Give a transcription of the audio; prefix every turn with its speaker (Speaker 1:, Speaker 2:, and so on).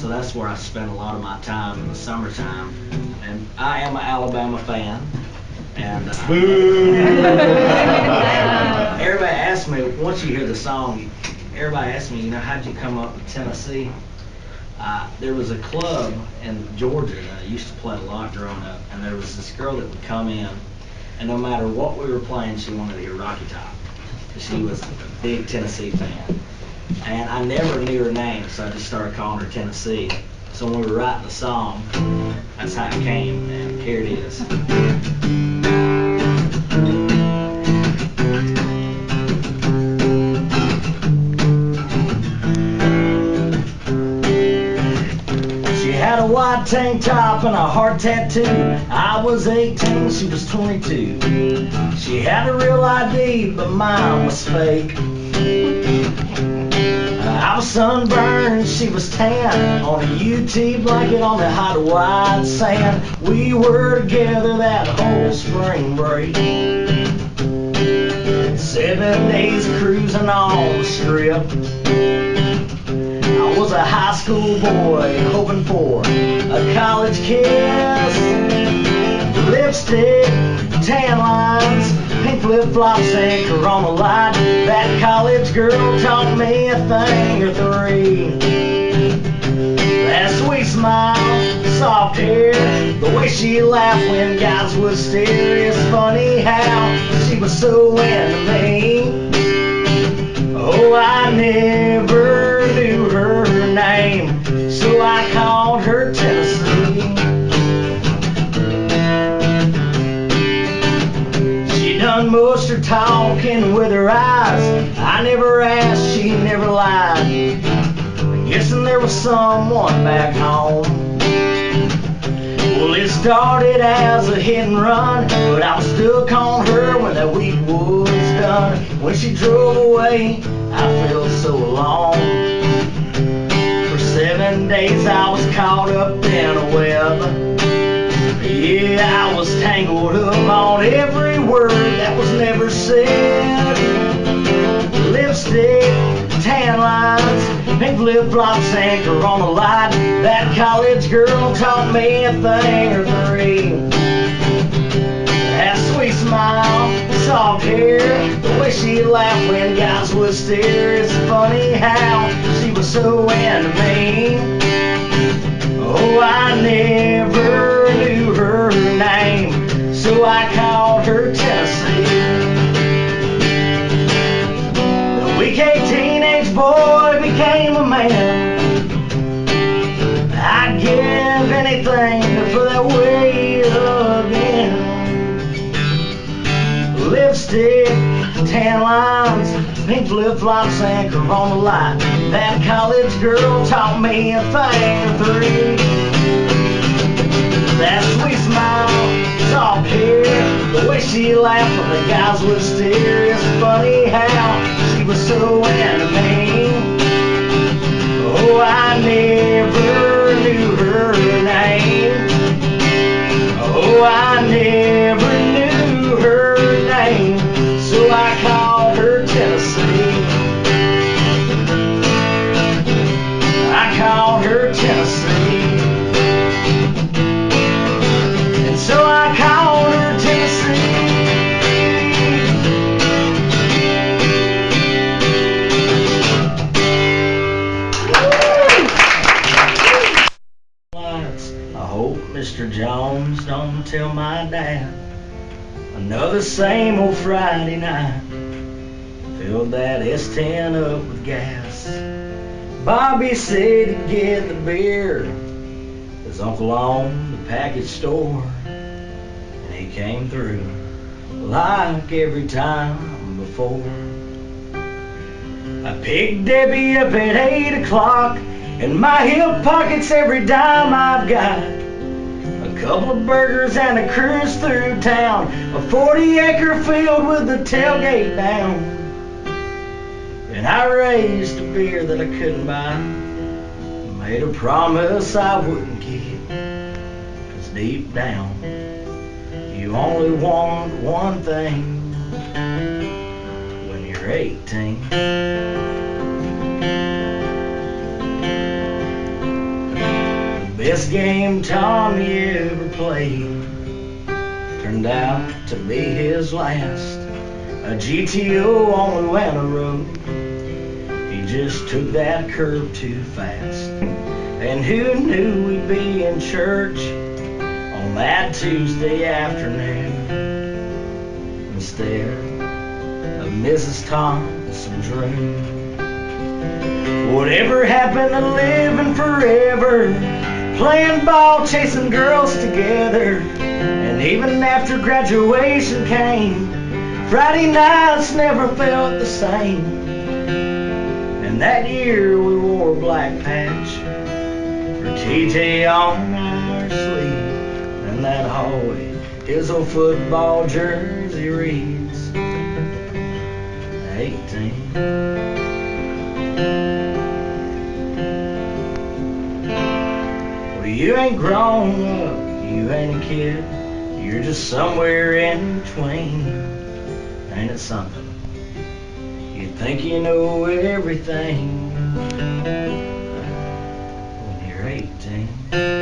Speaker 1: so that's where I spend a lot of my time in the summertime. And I am an Alabama fan. And everybody asks me, once you hear the song, everybody asks me, how'd you come up with Tennessee? There was a club in Georgia that I used to play a lot growing up, and there was this girl that would come in, and no matter what we were playing, she wanted to hear Rocky Top. She was a big Tennessee fan. And I never knew her name, so I just started calling her Tennessee. So when we were writing the song, that's how it came, and here it is. She had a white tank top and a heart tattoo. I was 18, she was 22. She had a real ID, but mine was fake. I was sunburned, she was tan, on a UT blanket on the hot white sand. We were together that whole spring break. 7 days cruising on the strip. I was a high school boy hoping for a college kiss. Lipstick, tan lines, pink flip-flops and Corona Light. That college girl taught me a thing or three. That sweet smile, soft hair, the way she laughed when guys would stare. It's funny how she was so into me. Oh, I never knew her name, so I called her Tennessee. Done most her talking with her eyes. I never asked, she never lied. I'm guessing there was someone back home. Well, it started as a hit and run, but I was stuck on her when that week was done. When she drove away, I felt so alone. For 7 days I was caught up in a web. Yeah, I was tangled up on every word that was never said. Lipstick, tan lines, pink flip-flops and Corona Light. That college girl taught me a thing or three. That sweet smile, soft hair, the way she laughed when guys would stare. It's funny how she was so into me. Oh, I never knew her name, so I called her Tennessee. The weak teenage boy became a man. I'd give anything for that way again. Lipstick, tan lines, pink flip-flops and Corona Light. That college girl taught me a thing or three. That sweet smile, soft hair, the way she laughed when the guys would stare. It's funny how she was so into me. Oh, I never knew her name. Oh, I never knew her name, so I called her Tennessee. I called her Tennessee. And so I called her Tennessee. I hope Mr. Jones don't tell my dad. Another same old Friday night. Filled that S10 up with gas. Bobby said he'd get the beer. His uncle owned the package store, and he came through like every time before. I picked Debbie up at 8 o'clock. In my hip pockets every dime I've got. A couple of burgers and a cruise through town. A 40-acre field with the tailgate down. And I raised a beer that I couldn't buy. Made a promise I wouldn't keep. 'Cause deep down, you only want one thing when you're 18. best game Tommy ever played turned out to be his last. A GTO on Atlanta Road. He just took that curve too fast. And who knew we'd be in church on that Tuesday afternoon instead of Mrs. Thompson's room? Whatever happened to living forever, playing ball, chasing girls together? And even after graduation came, Friday nights never felt the same. And that year we wore a black patch for TJ on our sleeve, and that hallway his old football jersey reads 18. Well, you ain't grown up, you ain't a kid, you're just somewhere in between. Ain't it something? You think you know everything when you're 18.